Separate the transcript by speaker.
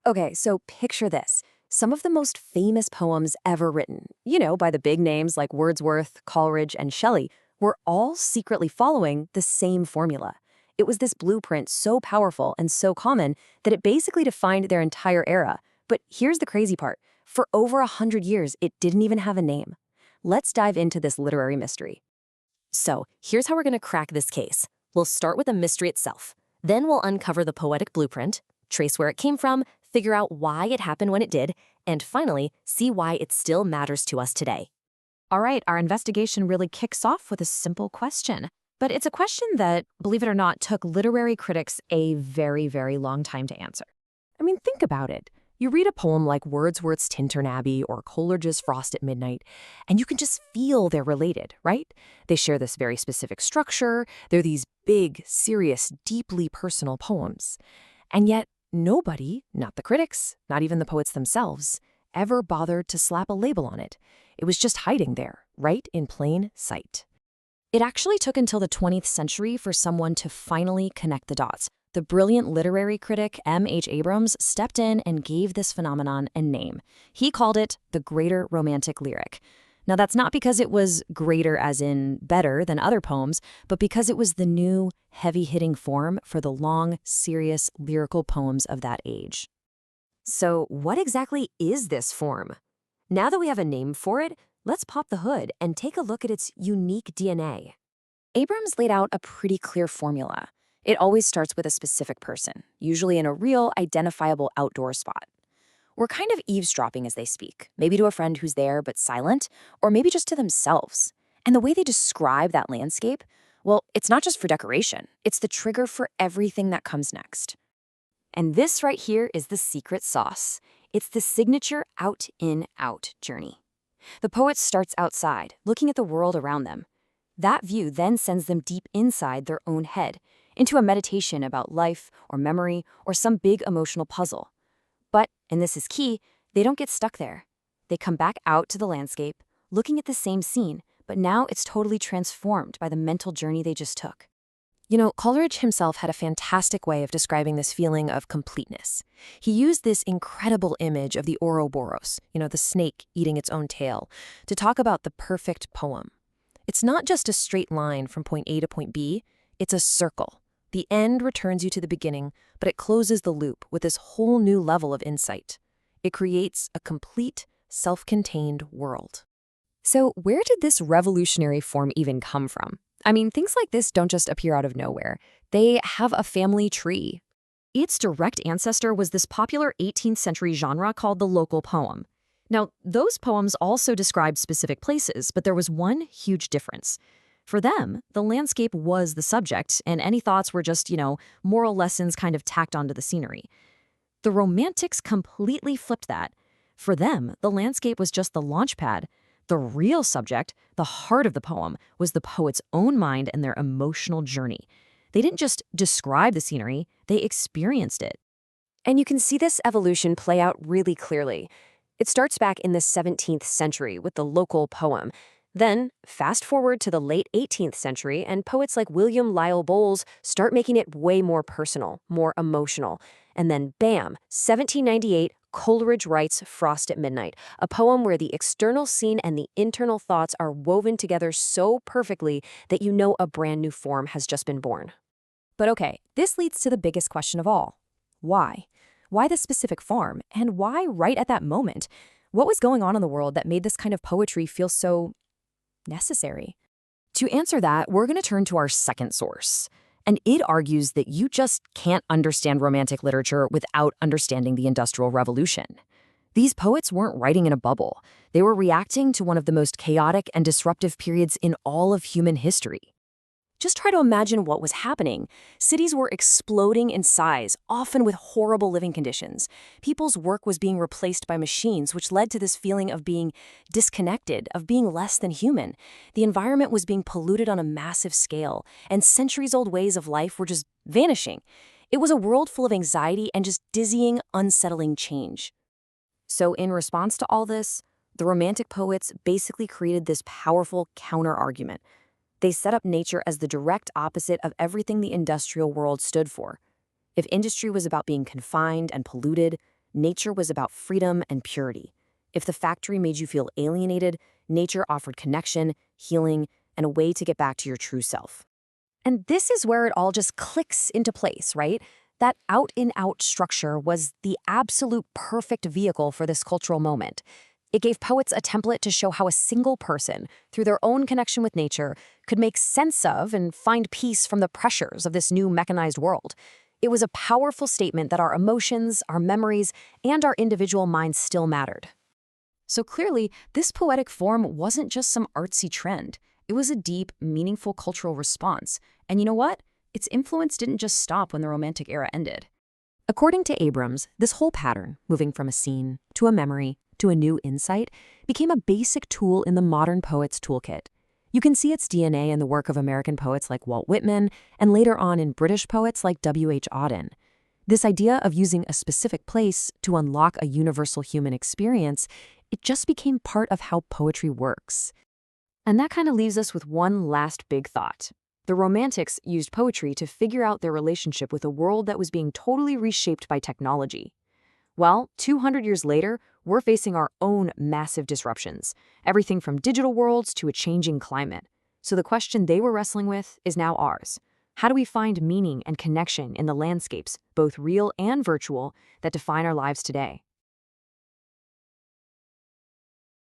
Speaker 1: Okay, so picture this. Some of the most famous poems ever written, by the big names like Wordsworth, Coleridge, and Shelley, were all secretly following the same formula. It was this blueprint so powerful and so common that it basically defined their entire era. But here's the crazy part. For over 100 years, it didn't even have a name. Let's dive into this literary mystery. So, here's how we're going to crack this case. We'll start with the mystery itself. Then we'll uncover the poetic blueprint, trace where it came from, figure out why it happened when it did, and finally, see why it still matters to us today.
Speaker 2: All right, our investigation really kicks off with a simple question. But it's a question that, believe it or not, took literary critics a very, very long time to answer.
Speaker 1: I mean, think about it. You read a poem like Wordsworth's Tintern Abbey or Coleridge's Frost at Midnight, and you can just feel they're related, right? They share this very specific structure. They're these big, serious, deeply personal poems. And yet, nobody, not the critics, not even the poets themselves, ever bothered to slap a label on it. It was just hiding there, right in plain sight. It actually took until the 20th century for someone to finally connect the dots. The brilliant literary critic M.H. Abrams stepped in and gave this phenomenon a name. He called it the Greater Romantic Lyric. Now, that's not because it was greater as in better than other poems, but because it was the new, heavy-hitting form for the long, serious, lyrical poems of that age. So, what exactly is this form? Now that we have a name for it, let's pop the hood and take a look at its unique DNA. Abrams laid out a pretty clear formula. It always starts with a specific person, usually in a real, identifiable outdoor spot. We're kind of eavesdropping as they speak, maybe to a friend who's there but silent, or maybe just to themselves. And the way they describe that landscape, well, it's not just for decoration. It's the trigger for everything that comes next. And this right here is the secret sauce. It's the signature out-in-out journey. The poet starts outside, looking at the world around them. That view then sends them deep inside their own head, into a meditation about life or memory or some big emotional puzzle. But, and this is key, they don't get stuck there. They come back out to the landscape, looking at the same scene, but now it's totally transformed by the mental journey they just took. Coleridge himself had a fantastic way of describing this feeling of completeness. He used this incredible image of the Ouroboros, the snake eating its own tail, to talk about the perfect poem. It's not just a straight line from point A to point B, it's a circle. The end returns you to the beginning, but it closes the loop with this whole new level of insight. It creates a complete, self-contained world. So where did this revolutionary form even come from? I mean, things like this don't just appear out of nowhere. They have a family tree. Its direct ancestor was this popular 18th century genre called the local poem. Now, those poems also described specific places, but there was one huge difference. For them, the landscape was the subject, and any thoughts were just, moral lessons kind of tacked onto the scenery. The Romantics completely flipped that. For them, the landscape was just the launch pad. The real subject, the heart of the poem, was the poet's own mind and their emotional journey. They didn't just describe the scenery, they experienced it. And you can see this evolution play out really clearly. It starts back in the 17th century with the local poem. Then, fast forward to the late 18th century, and poets like William Lyle Bowles start making it way more personal, more emotional. And then, bam, 1798, Coleridge writes Frost at Midnight, a poem where the external scene and the internal thoughts are woven together so perfectly that you know a brand new form has just been born. But okay, this leads to the biggest question of all. Why? Why this specific form? And why right at that moment? What was going on in the world that made this kind of poetry feel so necessary? To answer that, we're going to turn to our second source. And it argues that you just can't understand Romantic literature without understanding the Industrial Revolution. These poets weren't writing in a bubble. They were reacting to one of the most chaotic and disruptive periods in all of human history. Just try to imagine what was happening. Cities were exploding in size, often with horrible living conditions. People's work was being replaced by machines, which led to this feeling of being disconnected, of being less than human. The environment was being polluted on a massive scale, and centuries-old ways of life were just vanishing. It was a world full of anxiety and just dizzying, unsettling change. So in response to all this, the Romantic poets basically created this powerful counter-argument. They set up nature as the direct opposite of everything the industrial world stood for. If industry was about being confined and polluted, Nature was about freedom and purity. If the factory made you feel alienated, nature offered connection, healing, and a way to get back to your true self.
Speaker 2: And this is where it all just clicks into place, right? That out-in-out structure was the absolute perfect vehicle for this cultural moment. It gave poets a template to show how a single person, through their own connection with nature, could make sense of and find peace from the pressures of this new mechanized world. It was a powerful statement that our emotions, our memories, and our individual minds still mattered.
Speaker 3: So clearly, this poetic form wasn't just some artsy trend. It was a deep, meaningful cultural response. And you know what? Its influence didn't just stop when the Romantic era ended.
Speaker 1: According to Abrams, this whole pattern, moving from a scene to a memory to a new insight, became a basic tool in the modern poet's toolkit. You can see its DNA in the work of American poets like Walt Whitman, and later on in British poets like W.H. Auden. This idea of using a specific place to unlock a universal human experience, it just became part of how poetry works.
Speaker 2: And that kind of leaves us with one last big thought. The Romantics used poetry to figure out their relationship with a world that was being totally reshaped by technology. Well, 200 years later, we're facing our own massive disruptions, everything from digital worlds to a changing climate. So the question they were wrestling with is now ours. How do we find meaning and connection in the landscapes, both real and virtual, that define our lives today?